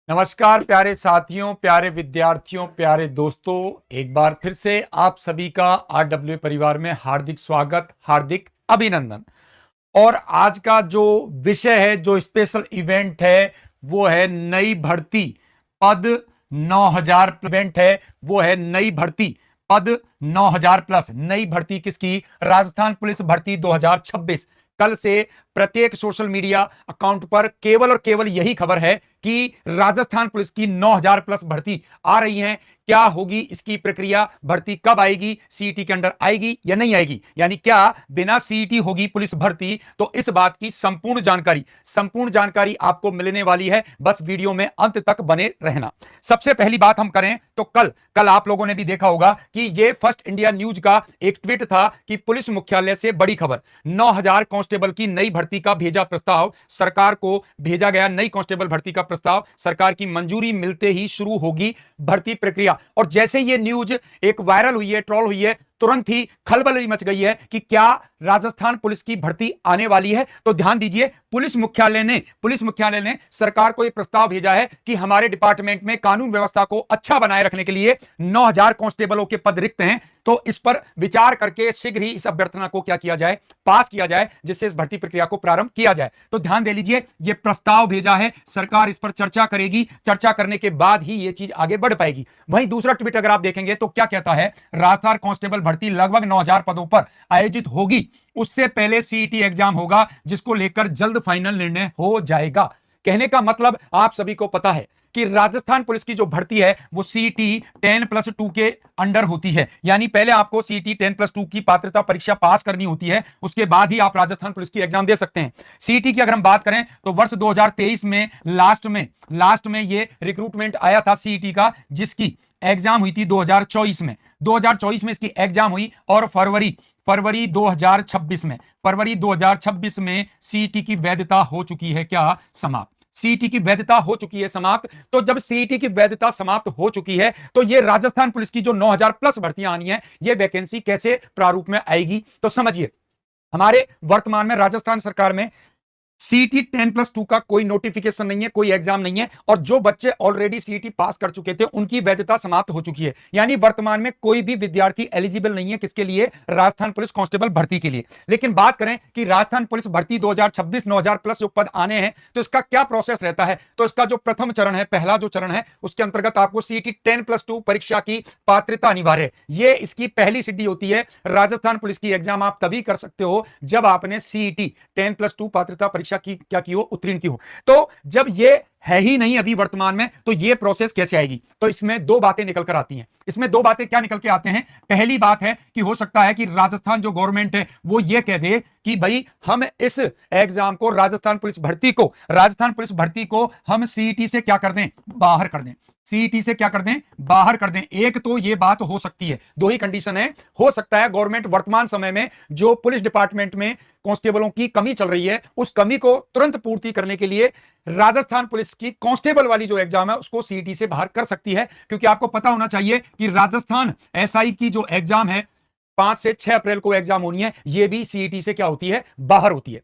नमस्कार प्यारे साथियों, प्यारे विद्यार्थियों, प्यारे दोस्तों। एक बार फिर से आप सभी का आरडब्ल्यू परिवार में हार्दिक स्वागत, हार्दिक अभिनंदन। और आज का जो विषय है, जो स्पेशल इवेंट है, वो है नई भर्ती पद 9000 इवेंट है। वो है नई भर्ती पद 9000 प्लस। नई भर्ती किसकी? राजस्थान पुलिस भर्ती 2026। कल से प्रत्येक सोशल मीडिया अकाउंट पर केवल और केवल यही खबर है कि राजस्थान पुलिस की 9000 प्लस भर्ती आ रही है। क्या होगी इसकी प्रक्रिया? भर्ती कब आएगी? सीईटी के अंडर आएगी या नहीं आएगी? यानी क्या बिना सीईटी होगी पुलिस भर्ती? तो इस बात की संपूर्ण जानकारी आपको मिलने वाली है। बस वीडियो में अंत तक बने रहना। सबसे पहली बात हम करें तो कल आप लोगों ने भी देखा होगा कि यह फर्स्ट इंडिया न्यूज का एक ट्वीट था कि पुलिस मुख्यालय से बड़ी खबर, 9000 कांस्टेबल की नई भर्ती का भेजा प्रस्ताव। सरकार को भेजा गया नई कांस्टेबल भर्ती का प्रस्ताव। सरकार की मंजूरी मिलते ही शुरू होगी भर्ती प्रक्रिया। और जैसे ये न्यूज एक वायरल हुई है, ट्रोल हुई है, तुरंत ही खलबली मच गई है कि क्या राजस्थान पुलिस की भर्ती आने वाली है। तो ध्यान दीजिए, पुलिस मुख्यालय ने सरकार को यह प्रस्ताव भेजा है कि हमारे डिपार्टमेंट में कानून व्यवस्था को अच्छा बनाए रखने के लिए 9000 कांस्टेबलों के पद रिक्त हैं। तो इस पर विचार करके शीघ्र ही इस अभ्यर्थना को क्या किया जाए? पास किया जाए, जिससे इस भर्ती प्रक्रिया को प्रारंभ किया जाए। तो ध्यान दे लीजिए, यह प्रस्ताव भेजा है, सरकार इस पर चर्चा करेगी। चर्चा करने के बाद ही यह चीज आगे बढ़ पाएगी। वहीं दूसरा ट्वीट अगर आप देखेंगे तो क्या कहता है? राजस्थान कांस्टेबल भर्ती लगभग 9000 पदों पर आयोजित होगी। उससे पहले सीईटी एग्जाम होगा, जिसको लेकर जल्द फाइनल निर्णय हो जाएगा। कहने का मतलब आप सभी को पता है कि राजस्थान पुलिस की जो भर्ती है वो सीईटी 10+2 के अंडर होती है। यानी पहले आपको सीईटी 10+2 की पात्रता परीक्षा पास करनी होती है, उसके बाद ही आप राजस्थान पुलिस की एग्जाम दे सकते हैं। सीईटी की अगर हम बात करें तो वर्ष 2023 में लास्ट में ये रिक्रूटमेंट आया था सीईटी का, जिसकी एग्जाम हुई थी 2024 में। 2024 में इसकी एग्जाम हुई और फरवरी 2026 में सीईटी की वैधता हो चुकी है क्या? समाप्त। सीईटी की वैधता हो चुकी है समाप्त। तो जब सीईटी की वैधता समाप्त हो चुकी है तो ये राजस्थान पुलिस की जो 9000 प्लस भर्तियां आनी है, ये वैकेंसी कैसे प्रारूप में आएगी? तो समझिए, हमारे वर्तमान में राजस्थान सरकार में सीईटी 10+2 का कोई नोटिफिकेशन नहीं है, कोई एग्जाम नहीं है। और जो बच्चे ऑलरेडी सीईटी पास कर चुके थे उनकी वैधता समाप्त हो चुकी है। यानी वर्तमान में कोई भी विद्यार्थी एलिजिबल नहीं है किसके लिए? राजस्थान पुलिस कांस्टेबल भर्ती के लिए। लेकिन बात करें कि राजस्थान पुलिस भर्ती 2026 9000 प्लस जो पद आने हैं, तो इसका क्या प्रोसेस रहता है? तो इसका जो प्रथम चरण है, पहला जो चरण है, उसके अंतर्गत आपको सीईटी 10+2 परीक्षा की पात्रता अनिवार्य है। यह इसकी पहली सीढ़ी होती है। राजस्थान पुलिस की एग्जाम आप तभी कर सकते हो जब आपने सीईटी 10+2 पात्रता परीक्षा की क्या की हो? उत्तीर्ण की हो। तो जब ये है ही नहीं अभी वर्तमान में, तो ये प्रोसेस कैसे आएगी? तो इसमें दो बातें निकल कर आती हैं। इसमें दो बातें क्या निकल के आते हैं? पहली बात है कि हो सकता है कि राजस्थान जो गवर्नमेंट है वो ये कह दे कि भाई हम इस एग्जाम को, राजस्थान पुलिस भर्ती को हम सीईटी से क्या कर दें? बाहर कर दें। सीईटी से क्या कर दें? बाहर कर दें। एक तो ये बात हो सकती है, दो ही कंडीशन है। हो सकता है गवर्नमेंट वर्तमान समय में जो पुलिस डिपार्टमेंट में कांस्टेबलों की कमी चल रही है, उस कमी को तुरंत पूर्ति करने के लिए राजस्थान पुलिस की कांस्टेबल वाली जो एग्जाम है उसको सीईटी से बाहर कर सकती है। क्योंकि आपको पता होना चाहिए कि राजस्थान एसआई की जो एग्जाम है 5 से 6 अप्रैल को एग्जाम होनी है, यह भी सीईटी से क्या होती है? बाहर होती है।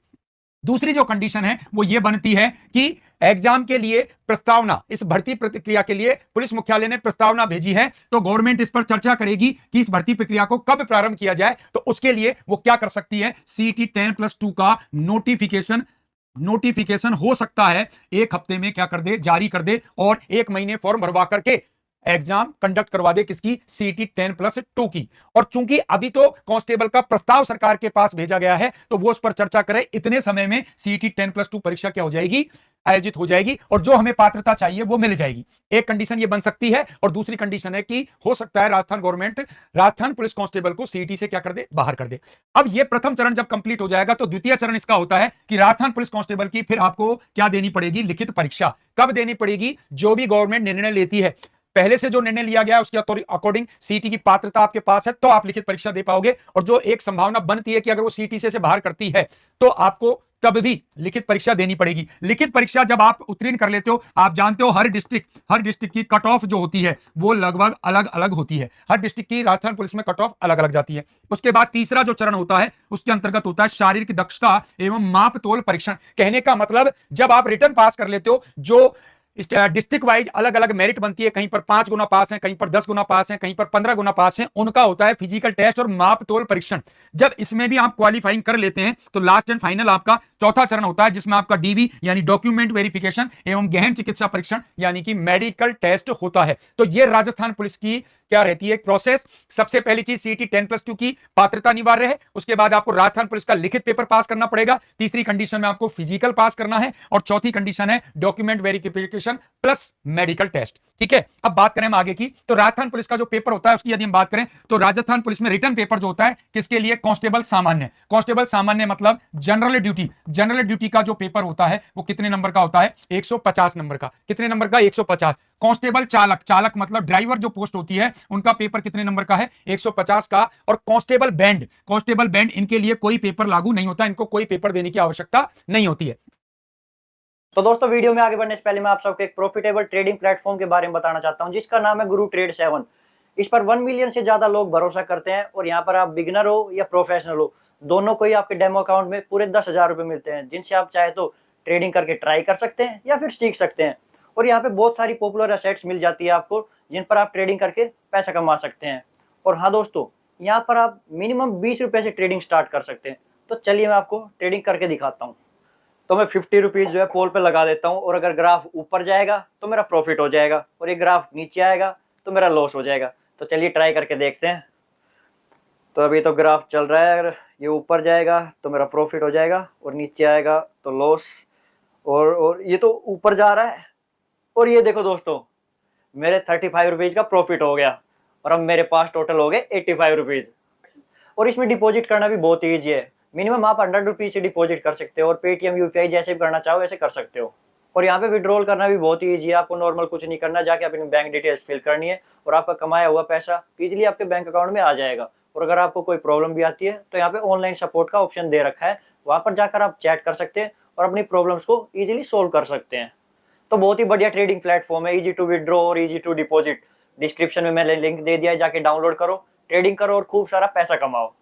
दूसरी जो कंडीशन है वो ये बनती है कि एग्जाम के लिए प्रस्तावना, इस भर्ती प्रक्रिया के लिए पुलिस मुख्यालय ने प्रस्तावना भेजी है, तो गवर्नमेंट इस पर चर्चा करेगी कि इस भर्ती प्रक्रिया को कब प्रारंभ किया जाए। तो उसके लिए वो क्या कर सकती है? सीईटी 10+2 का नोटिफिकेशन हो सकता है एक हफ्ते में क्या कर दे? जारी कर दे, और 1 महीने फॉर्म भरवा करके एग्जाम कंडक्ट करवा दे। किसकी? सीईटी 10+2 की। और चूंकि अभी तो कांस्टेबल का प्रस्ताव सरकार के पास भेजा गया है, तो वो उस पर चर्चा करे। इतने समय में सीईटी 10+2 परीक्षा क्या हो जाएगी? आयोजित हो जाएगी, और जो हमें पात्रता चाहिए वो मिल जाएगी। एक कंडीशन ये बन सकती है। और दूसरी कंडीशन है कि हो सकता है Rajasthan government Rajasthan police constable को सीईटी से क्या कर दे? बाहर कर दे। अब ये प्रथम चरण जब कंप्लीट हो जाएगा तो द्वितीय चरण इसका होता है कि राजस्थान पुलिस कांस्टेबल की फिर आपको क्या देनी पड़ेगी? लिखित परीक्षा। कब देनी पड़ेगी? जो भी गवर्नमेंट निर्णय लेती है, पहले से जो निर्णय लिया गया है उसके अकॉर्डिंग सीईटी की पात्रता आपके पास है तो आप लिखित परीक्षा दे पाओगे। और जो एक संभावना बनती है कि अगर वो सीईटी से बाहर करती है तो आपको तब भी लिखित परीक्षा देनी पड़ेगी। लिखित परीक्षा जब आप उत्तीर्ण कर लेते हो, आप जानते हो हर डिस्ट्रिक्ट की कट ऑफ जो होती है वो लगभग अलग अलग होती है। हर डिस्ट्रिक्ट की राजस्थान पुलिस में कट ऑफ अलग अलग जाती है। उसके बाद तीसरा जो चरण होता है उसके अंतर्गत होता है शारीरिक दक्षता एवं माप तोल परीक्षण। कहने का मतलब जब आप रिटर्न पास कर लेते हो, जो डिस्ट्रिक्ट वाइज अलग अलग मेरिट बनती है, कहीं पर 5 गुना पास है, कहीं पर 10 गुना पास है, कहीं पर 15 गुना पास है, उनका होता है फिजिकल टेस्ट और माप तोल परीक्षण। जब इसमें भी आप क्वालिफाइंग कर लेते हैं तो लास्ट एंड फाइनल आपका चौथा चरण होता है, जिसमें आपका डीवी यानी डॉक्यूमेंट वेरिफिकेशन एवं गहन चिकित्सा परीक्षण यानी कि मेडिकल टेस्ट होता है। तो यह राजस्थान पुलिस की क्या रहती है प्रोसेस। सबसे पहली चीज सीटी 10+2 की पात्रता अनिवार्य है, उसके बाद आपको राजस्थान पुलिस का लिखित पेपर पास करना पड़ेगा, तीसरी कंडीशन में आपको फिजिकल पास करना है, और चौथी कंडीशन है document verification plus medical test. ठीक है, अब बात करें हम आगे की, तो राजस्थान पुलिस का जो पेपर होता है उसकी यदि हम बात करें तो राजस्थान पुलिस में रिटर्न पेपर जो होता है किसके लिए, कांस्टेबल सामान्य। कांस्टेबल सामान्य मतलब जनरल ड्यूटी। जनरल ड्यूटी का जो पेपर होता है वो कितने नंबर का होता है, 150 नंबर का। कितने नंबर का, 150। कांस्टेबल चालक, चालक मतलब ड्राइवर जो पोस्ट होती है उनका पेपर कितने नंबर का है, 150 का। और कांस्टेबल बैंड, कांस्टेबल बैंड इनके लिए कोई पेपर लागू नहीं होता, इनको कोई पेपर देने की आवश्यकता नहीं होती है। तो दोस्तों वीडियो में आगे बढ़ने से पहले मैं आप सबको एक प्रॉफिटेबल ट्रेडिंग प्लेटफॉर्म के बारे में बताना चाहता हूं, जिसका नाम है गुरु ट्रेड 7। इस पर 1 मिलियन से ज्यादा लोग भरोसा करते हैं, और यहाँ पर आप बिगिनर हो या प्रोफेशनल हो, दोनों को ही आपके डेमो अकाउंट में पूरे 10,000 रुपए मिलते हैं, जिनसे आप चाहे तो ट्रेडिंग करके ट्राई कर सकते हैं या फिर सीख सकते हैं। और यहाँ पे बहुत सारी पॉपुलर एसेट्स मिल जाती है आपको, जिन पर आप ट्रेडिंग करके पैसा कमा सकते हैं। और हाँ दोस्तों, यहाँ पर आप मिनिमम 20 रुपए से ट्रेडिंग स्टार्ट कर सकते हैं। तो चलिए मैं आपको ट्रेडिंग करके दिखाता हूँ। तो मैं 50 रुपीज जो है पोल पे लगा देता हूँ, और अगर ग्राफ ऊपर जाएगा तो मेरा प्रॉफिट हो जाएगा, और ये ग्राफ नीचे आएगा तो मेरा लॉस हो जाएगा। तो चलिए ट्राई करके देखते हैं। तो अभी तो ग्राफ चल रहा है, अगर ये ऊपर जाएगा तो मेरा प्रॉफिट हो जाएगा, और नीचे आएगा तो लॉस। और ये तो ऊपर जा रहा है, और ये देखो दोस्तों, मेरे 35 रुपीज का प्रॉफिट हो गया, और अब मेरे पास टोटल हो गए 85 रुपीज। और इसमें डिपॉजिट करना भी बहुत ईजी है। मिनिमम आप 100 रुपीज से डिपॉजिट कर सकते हो, और पेटीएम यूपीआई जैसे भी करना चाहो ऐसे कर सकते हो। और यहाँ पे विड्रॉल करना भी बहुत ईजी है। आपको नॉर्मल कुछ नहीं करना, जाके अपनी बैंक डिटेल्स फिल करनी है, और आपका कमाया हुआ पैसा इजीली आपके बैंक अकाउंट में आ जाएगा। और अगर आपको कोई प्रॉब्लम भी आती है तो यहाँ पे ऑनलाइन सपोर्ट का ऑप्शन दे रखा है, वहां पर जाकर आप चैट कर सकते हैं और अपनी प्रॉब्लम्स को इजीली सोल्व कर सकते हैं। तो बहुत ही बढ़िया ट्रेडिंग प्लेटफॉर्म है, इजी टू विड्रॉ और इजी टू डिपॉजिट। डिस्क्रिप्शन में मैंने लिंक दे दिया है, जाके डाउनलोड करो, ट्रेडिंग करो और खूब सारा पैसा कमाओ।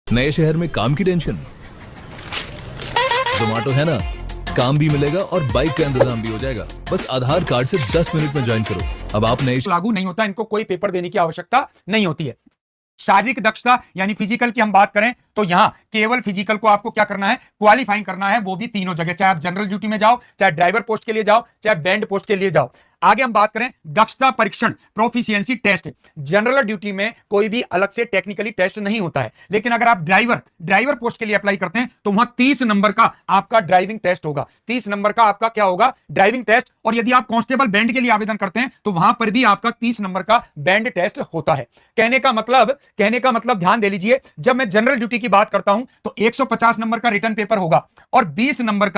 नए शहर में काम की टेंशन, जोमेटो है ना, काम भी मिलेगा और बाइक का इंतजाम भी हो जाएगा। बस आधार कार्ड से 10 मिनट में ज्वाइन करो। अब आप नए लागू नहीं होता, इनको कोई पेपर देने की आवश्यकता नहीं होती है। शारीरिक दक्षता यानी फिजिकल की हम बात करें तो यहां केवल फिजिकल को आपको क्या करना है, क्वालिफाइंग करना है, वो भी तीनों जगह, चाहे आप जनरल ड्यूटी में जाओ, चाहे ड्राइवर पोस्ट के लिए जाओ, चाहे बैंड पोस्ट के लिए जाओ। आगे हम बात करें दक्षता परीक्षण, प्रोफिशिएंसी टेस्ट। जनरल ड्यूटी में कोई भी अलग से टेक्निकली टेस्ट नहीं होता है, लेकिन अगर आप ड्राइवर पोस्ट के लिए अप्लाई करते हैं तो वहां 30 नंबर का आपका ड्राइविंग टेस्ट होगा। 30 नंबर का आपका क्या होगा, ड्राइविंग टेस्ट। और यदि आप कांस्टेबल बैंड के लिए आवेदन करते हैं तो वहां पर भी आपका 30 नंबर का बैंड टेस्ट होता है। कहने का मतलब ध्यान दे लीजिए, जब मैं जनरल ड्यूटी की बात करता हूं तो 150 नंबर का रिटर्न पेपर होगा, और 20 नंबर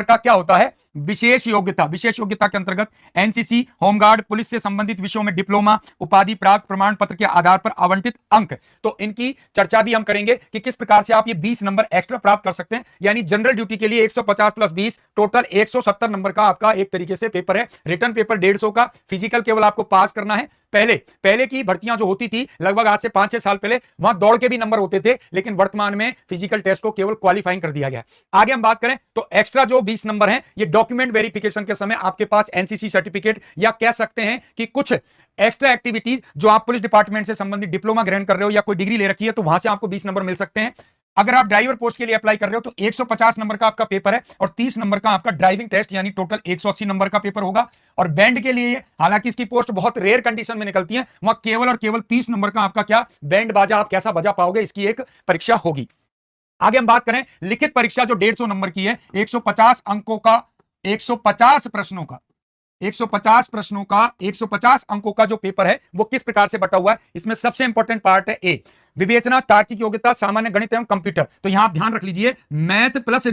का क्या होता है, विशेष योग्यता। विशेष योग्यता के अंतर्गत एनसीसी, होमगार्ड, पुलिस से संबंधित विषयों में डिप्लोमा, उपाधि प्राप्त प्रमाण पत्र के आधार पर आवंटित अंक। तो इनकी चर्चा भी हम करेंगे कि किस प्रकार से आप ये 20 नंबर एक्स्ट्रा प्राप्त कर सकते हैं। यानी जनरल ड्यूटी के लिए 150 + 20 टोटल 170 नंबर का आपका एक तरीके से पेपर है। रिटर्न पेपर 150 का, फिजिकल केवल आपको पास करना है। पहले की भर्तियां जो होती थी लगभग आज से 5-6 साल पहले, वहां दौड़ के भी नंबर होते थे, लेकिन वर्तमान में फिजिकल टेस्ट को केवल क्वालिफाइंग कर दिया गया। आगे हम बात करें तो एक्स्ट्रा जो 20 नंबर हैं, ये डॉक्यूमेंट वेरिफिकेशन के समय आपके पास एनसीसी सर्टिफिकेट, या कह सकते हैं कि कुछ एक्स्ट्रा एक्टिविटीज जो आप पुलिस डिपार्टमेंट से संबंधित डिप्लोमा ग्रहण कर रहे हो या कोई डिग्री ले रखी है, तो वहां से आपको 20 नंबर मिल सकते हैं। अगर आप ड्राइवर पोस्ट के लिए अप्लाई कर रहे हो तो 150 नंबर का आपका पेपर है, और 30 नंबर का आपका ड्राइविंग टेस्ट, यानी टोटल 180 नंबर का पेपर होगा। और बैंड के लिए, हालांकि इसकी पोस्ट बहुत रेयर कंडीशन में निकलती है, वहां केवल और केवल 30 नंबर का आपका क्या, बैंड बाजा आप कैसा बजा पाओगे, इसकी एक परीक्षा होगी। आगे हम बात करें लिखित परीक्षा जो 150 नंबर की है, 150 अंकों का, 150 प्रश्नों का, 150 अंकों का जो पेपर है वो किस प्रकार से बटा हुआ है। इसमें सबसे इंपॉर्टेंट पार्ट है ए, विवेचना, तार्किक योग्यता, सामान्य गणित एवं कंप्यूटर। तो यहां आप ध्यान रख लीजिए, मैथ प्लस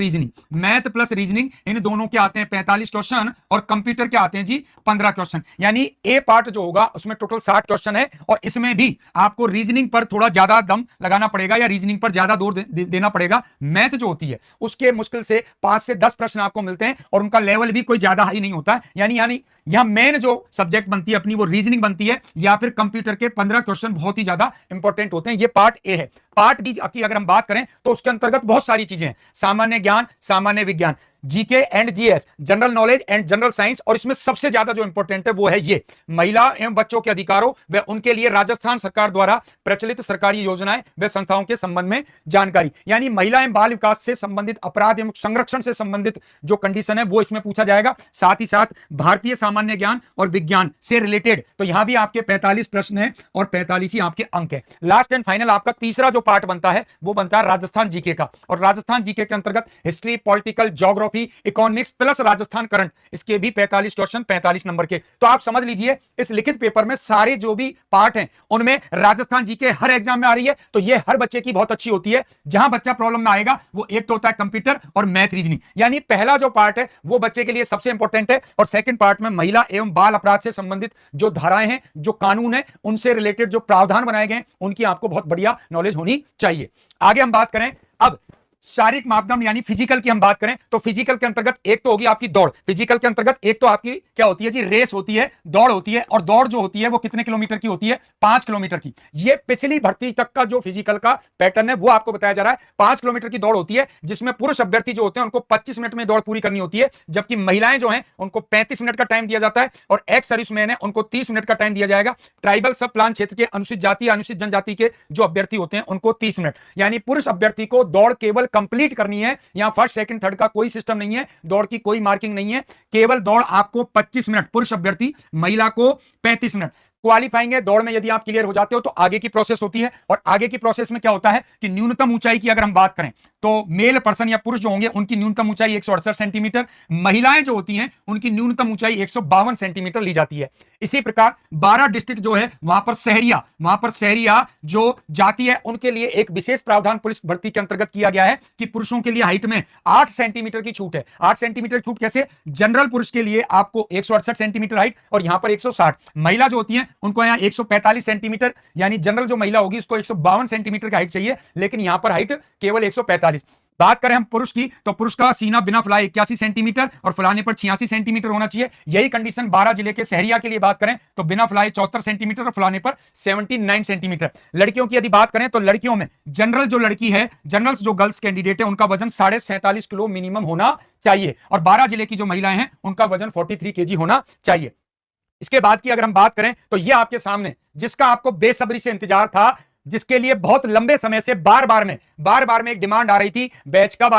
रीजनिंग इन दोनों के आते हैं 45 क्वेश्चन, और कंप्यूटर के आते हैं जी 15 क्वेश्चन। यानी ए पार्ट जो होगा उसमें टोटल 60 क्वेश्चन है, और इसमें भी आपको रीजनिंग पर थोड़ा ज्यादा दम लगाना पड़ेगा, या रीजनिंग पर ज्यादा जोर देना पड़ेगा। मैथ जो होती है उसके मुश्किल से 5 से 10 प्रश्न आपको मिलते हैं, और उनका लेवल भी कोई ज्यादा हाई नहीं होता। यानी यहां मेन जो सब्जेक्ट बनती है अपनी वो रीजनिंग बनती है, या फिर कंप्यूटर के 15 क्वेश्चन बहुत ही ज्यादा इंपॉर्टेंट होते हैं। ये पार्ट ए है। पार्ट बी की अगर हम बात करें तो उसके अंतर्गत बहुत सारी चीजें हैं, सामान्य ज्ञान, सामान्य विज्ञान, GK and GS, general knowledge and general science, और इसमें सबसे ज्यादा जो इंपॉर्टेंट है वो है ये महिला एवं बच्चों के अधिकारों व उनके लिए राजस्थान सरकार द्वारा प्रचलित सरकारी योजनाएं व संस्थाओं के संबंध में जानकारी। यानी महिला एवं बाल विकास से संबंधित, अपराध एवं संरक्षण से संबंधित जो कंडीशन है वो इसमें पूछा जाएगा। साथ ही साथ भारतीय सामान्य ज्ञान और विज्ञान से रिलेटेड, तो यहां भी आपके 45 प्रश्न है और 45 ही आपके अंक है। लास्ट एंड फाइनल आपका तीसरा जो पार्ट बनता है वो बनता है राजस्थान जीके का, और राजस्थान जीके के अंतर्गत history, political, geography, economics plus Rajasthan current, इसके भी 45 क्वेश्चन 45 नंबर के। तो आप समझ लीजिए इस लिखित पेपर में सारे जो भी पार्ट हैं उनमें राजस्थान जीके हर एग्जाम में आ रही है, तो ये हर बच्चे की बहुत अच्छी होती है। जहां बच्चा प्रॉब्लम में आएगा वो एक तो होता है कंप्यूटर और मैथ रीजनिंग, यानी पहला जो पार्ट है वो बच्चे के लिए सबसे इंपॉर्टेंट है, और सेकंड पार्ट में महिला एवं बाल अपराध से संबंधित जो धाराएं हैं, जो कानून है, उनसे रिलेटेड जो प्रावधान बनाए गए उनकी आपको बहुत बढ़िया नॉलेज होनी चाहिए। आगे हम बात करें अब शारीरिक मापदंड यानी फिजिकल की हम बात करें तो फिजिकल के अंतर्गत एक तो होगी आपकी दौड़, फिजिकल के अंतर्गत एक तो आपकी क्या होती है जी, रेस होती है, दौड़ होती है, और दौड़ जो होती है वो कितने किलोमीटर की होती है, 5 किलोमीटर की। ये पिछली भर्ती तक का जो फिजिकल का पैटर्न है वो आपको बताया जा रहा है। 5 किलोमीटर की दौड़ होती है जिसमें पुरुष अभ्यर्थी जो होते हैं उनको 25 मिनट में दौड़ पूरी करनी होती है, जबकि महिलाएं जो हैं उनको 35 मिनट का टाइम दिया जाता है, और एक्स सर्विसमैन है उनको 30 मिनट का टाइम दिया जाएगा। ट्राइबल सब प्लान क्षेत्र के अनुसूचित जाति, अनुसूचित जनजाति के जो अभ्यर्थी होते हैं उनको 30 मिनट। यानी पुरुष अभ्यर्थी को दौड़ केवल कंप्लीट करनी है, यहां फर्स्ट सेकंड थर्ड का कोई सिस्टम नहीं है, दौड़ की कोई मार्किंग नहीं है, केवल दौड़ आपको 25 मिनट पुरुष अभ्यर्थी, महिला को 35 मिनट। क्वालिफाइंग है दौड़ में, यदि आप क्लियर हो जाते हो तो आगे की प्रोसेस होती है, और आगे की प्रोसेस में क्या होता है कि न्यूनतम ऊंचाई की अगर हम बात करें तो मेल पर्सन या पुरुष जो होंगे उनकी न्यूनतम ऊंचाई 168 सेंटीमीटर, महिलाएं जो होती हैं उनकी न्यूनतम ऊंचाई 152 सेंटीमीटर ली जाती है। इसी प्रकार 12 डिस्ट्रिक्ट जो है वहां पर शहरिया जो जाति है उनके लिए एक विशेष प्रावधान पुलिस भर्ती के अंतर्गत किया गया है कि पुरुषों के लिए हाइट में 8 सेंटीमीटर की छूट है। 8 सेंटीमीटर छूट कैसे, जनरल पुरुष के लिए आपको 168 सेंटीमीटर हाइट और यहां पर 160, महिला जो होती है उनको यहां 145 सेंटीमीटर, यानी जनरल जो महिला होगी उसको 152 सेंटीमीटर की हाइट चाहिए, लेकिन यहां पर हाइट केवल 145। बात करें हम पुरुष की तो पुरुष का सीना बिना फुलाए 81 सेंटीमीटर और फुलाने पर 86 सेंटीमीटर होना चाहिए। यही कंडीशन 12 जिले के शहरिया के लिए बात करें तो बिना फुलाए 74 सेंटीमीटर और फुलाने पर 79 सेंटीमीटर। लड़कियों की यदि बात करें तो लड़कियों में जनरल जो लड़की है, जनरल्स जो गर्ल्स कैंडिडेट है, उनका वजन 47.5 किलो मिनिमम होना चाहिए, और 12 जिले की जो महिलाएं हैं उनका वजन 43 केजी होना चाहिए। इसके बाद की अगर हम बात करें तो ये आपके सामने जिसका आपको बेसब्री से इंतजार था, जिसके लिए बहुत लंबे समय से बार बार में एक डिमांड आ रही थी, बैच कब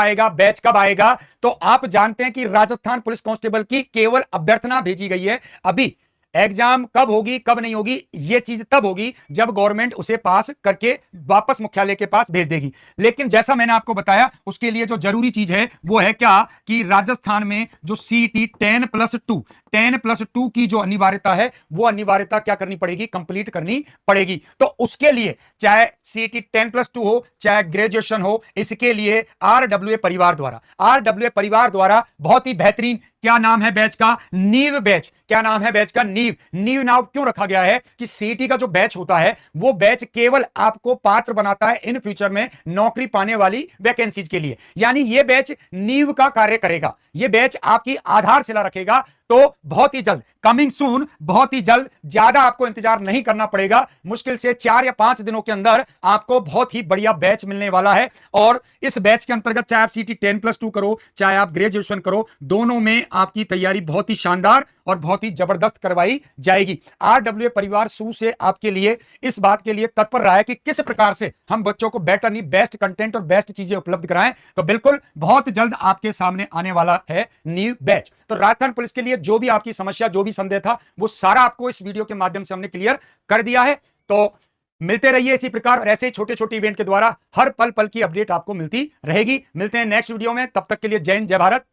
आएगा, तो आप जानते हैं कि राजस्थान पुलिस कांस्टेबल की केवल अभ्यर्थना भेजी गई है। अभी एग्जाम कब होगी कब नहीं होगी ये चीज तब होगी जब गवर्नमेंट उसे पास करके वापस मुख्यालय के पास भेज देगी। लेकिन जैसा मैंने आपको बताया उसके लिए जो जरूरी चीज है वो है क्या कि राजस्थान में जो सीटी 10+2 की जो अनिवार्यता है वो अनिवार्यता क्या करनी पड़ेगी, कंप्लीट करनी पड़ेगी। तो उसके लिए चाहे सीटी 10+2 हो चाहे ग्रेजुएशन हो, इसके लिए आरडब्ल्यूए परिवार द्वारा बहुत ही बेहतरीन, क्या नाम है बैच का, नीव बैच। क्या नाम है बैच का, नीव नाम क्यों रखा गया है कि सीटी का जो बैच होता है वो बैच केवल आपको पात्र बनाता है इन फ्यूचर में नौकरी पाने वाली वैकेंसीज के लिए। यानी ये बैच नीव का कार्य करेगा, ये बैच आपकी आधारशिला रखेगा। तो बहुत ही जल्द, कमिंग सून, बहुत ही जल्द, ज्यादा आपको इंतजार नहीं करना पड़ेगा, मुश्किल से 4 या 5 दिनों के अंदर आपको बहुत ही बढ़िया बैच मिलने वाला है। और इस बैच के अंतर्गत चाहे आप सीटी 10+2 करो चाहे आप ग्रेजुएशन करो, दोनों में आपकी तैयारी बहुत ही शानदार और बहुत ही जबरदस्त करवाई जाएगी। आरडब्ल्यूए परिवार शुरू से आपके लिए इस बात के लिए तत्पर रहा है कि किस प्रकार से हम बच्चों को बेटर नहीं बेस्ट कंटेंट और बेस्ट चीजें उपलब्ध कराएं। तो बिल्कुल बहुत जल्द आपके सामने आने वाला है न्यू बैच। तो राजस्थान पुलिस के लिए जो भी आपकी समस्या, जो भी संदेह था, वो सारा आपको इस वीडियो के माध्यम से हमने क्लियर कर दिया है। तो मिलते रहिए इसी प्रकार और ऐसे ही छोटे छोटे इवेंट के द्वारा हर पल पल की अपडेट आपको मिलती रहेगी। मिलते हैं नेक्स्ट वीडियो में, तब तक के लिए जय हिंद, जय भारत।